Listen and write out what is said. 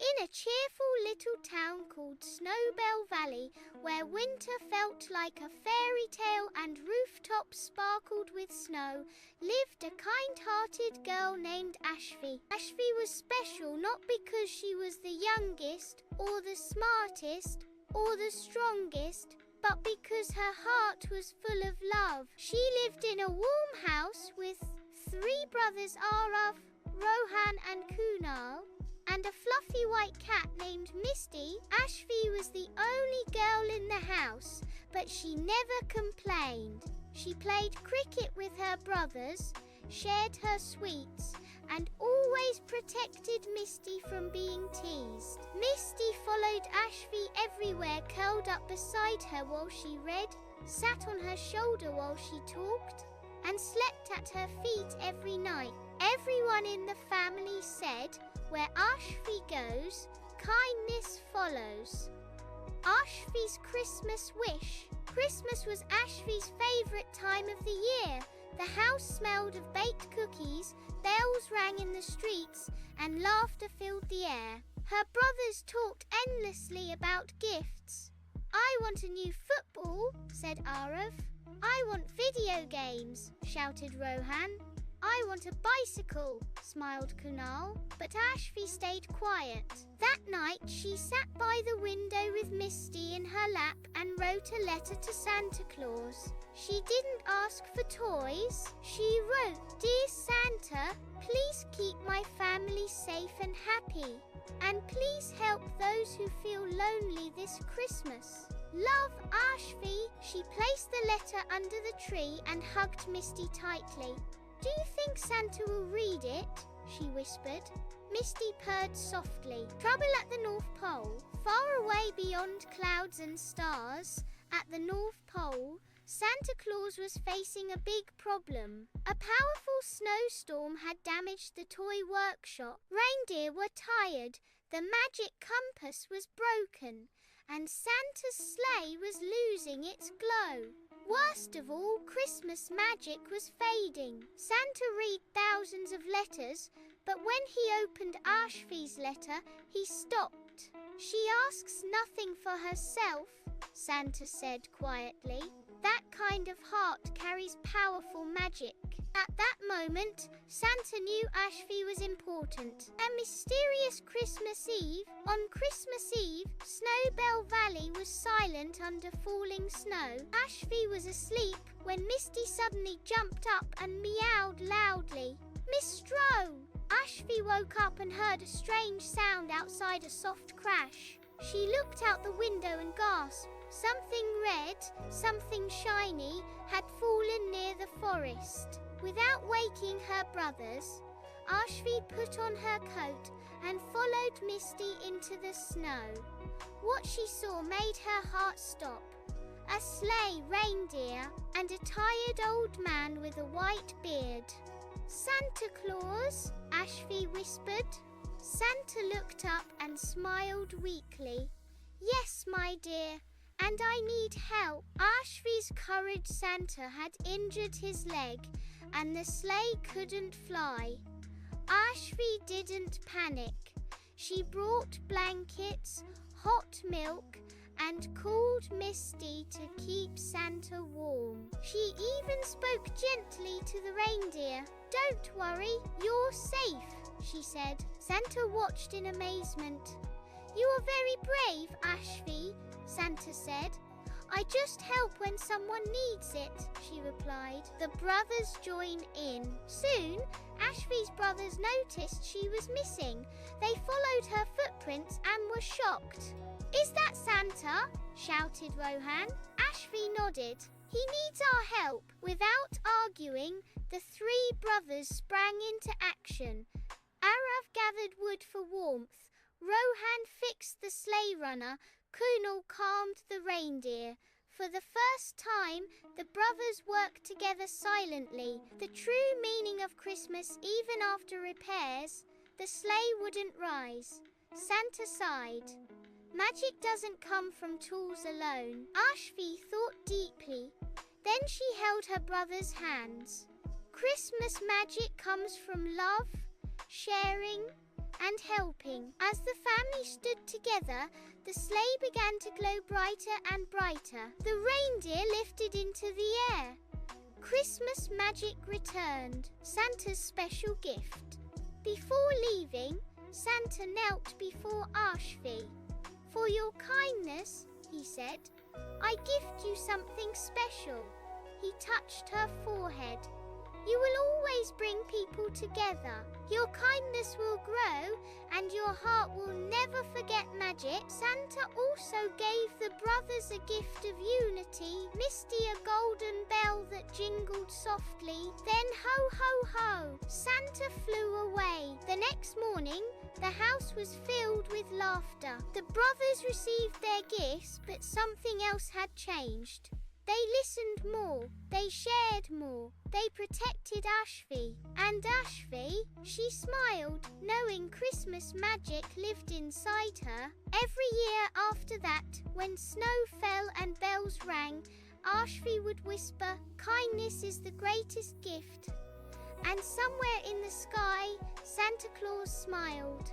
In a cheerful little town called Snowbell Valley, where winter felt like a fairy tale and rooftops sparkled with snow, lived a kind-hearted girl named Aashvi. Aashvi was special not because she was the youngest, or the smartest, or the strongest, but because her heart was full of love. She lived in a warm house with 3 brothers, Arav, Rohan and Kunal, and a fluffy white cat named Misty. Aashvi was the only girl in the house, but she never complained. She played cricket with her brothers, shared her sweets, and always protected Misty from being teased. Misty followed Aashvi everywhere, curled up beside her while she read, sat on her shoulder while she talked, and slept at her feet every night. Everyone in the family said, "Where Aashvi goes, kindness follows." Aashvi's Christmas wish. Christmas was Aashvi's favourite time of the year. The house smelled of baked cookies, bells rang in the streets, and laughter filled the air. Her brothers talked endlessly about gifts. "I want a new football," said Arav. "I want video games," shouted Rohan. "I want a bicycle," smiled Kunal. But Aashvi stayed quiet. That night she sat by the window with Misty in her lap and wrote a letter to Santa Claus. She didn't ask for toys. She wrote, "Dear Santa, please keep my family safe and happy. And please help those who feel lonely this Christmas. Love, Aashvi." She placed the letter under the tree and hugged Misty tightly. "Do you think Santa will read it?" she whispered. Misty purred softly. Trouble at the North Pole. Far away beyond clouds and stars, at the North Pole, Santa Claus was facing a big problem. A powerful snowstorm had damaged the toy workshop. Reindeer were tired, the magic compass was broken, and Santa's sleigh was losing its glow. Worst of all, Christmas magic was fading. Santa read thousands of letters, but when he opened Aashvi's letter, he stopped. "She asks nothing for herself," Santa said quietly. "That kind of heart carries powerful magic." At that moment, Santa knew Aashvi was important. A mysterious Christmas Eve. On Christmas Eve, Snowbell Valley was silent under falling snow. Aashvi was asleep when Misty suddenly jumped up and meowed loudly. "Miss Stroh!" Aashvi woke up and heard a strange sound outside, a soft crash. She looked out the window and gasped. Something red, something shiny, had fallen near the forest. Without waking her brothers, Aashvi put on her coat and followed Misty into the snow. What she saw made her heart stop. A sleigh, reindeer, and a tired old man with a white beard. "Santa Claus," Aashvi whispered. Santa looked up and smiled weakly. "Yes, my dear, and I need help." Aashvi's courage. Santa had injured his leg, and the sleigh couldn't fly. Aashvi didn't panic. She brought blankets, hot milk, and called Misty to keep Santa warm. She even spoke gently to the reindeer. "Don't worry, you're safe," she said. Santa watched in amazement. "You are very brave, Aashvi," Santa said. "I just help when someone needs it," she replied. The brothers joined in. Soon, Aashvi's brothers noticed she was missing. They followed her footprints and were shocked. "Is that Santa?" shouted Rohan. Aashvi nodded. "He needs our help." Without arguing, the 3 brothers sprang into action. Arav gathered wood for warmth. Rohan fixed the sleigh runner. Kunal calmed the reindeer. For the first time, the brothers worked together silently. The true meaning of Christmas, even after repairs, the sleigh wouldn't rise. Santa sighed. Magic doesn't come from tools alone. Aashvi thought deeply. Then she held her brother's hands. Christmas magic comes from love, sharing, and helping. As the family stood together, the sleigh began to glow brighter and brighter. The reindeer lifted into the air. Christmas magic returned, Santa's special gift. Before leaving, Santa knelt before Aashvi. "For your kindness," he said, "I gift you something special." He touched her forehead. "You will always bring people together. Your kindness will grow and your heart will never forget magic." Santa also gave the brothers a gift of unity, Misty a golden bell that jingled softly. Then ho ho ho, Santa flew away. The next morning, the house was filled with laughter. The brothers received their gifts, but something else had changed. They listened more, they shared more, they protected Aashvi. And Aashvi, she smiled, knowing Christmas magic lived inside her. Every year after that, when snow fell and bells rang, Aashvi would whisper, "Kindness is the greatest gift." And somewhere in the sky, Santa Claus smiled.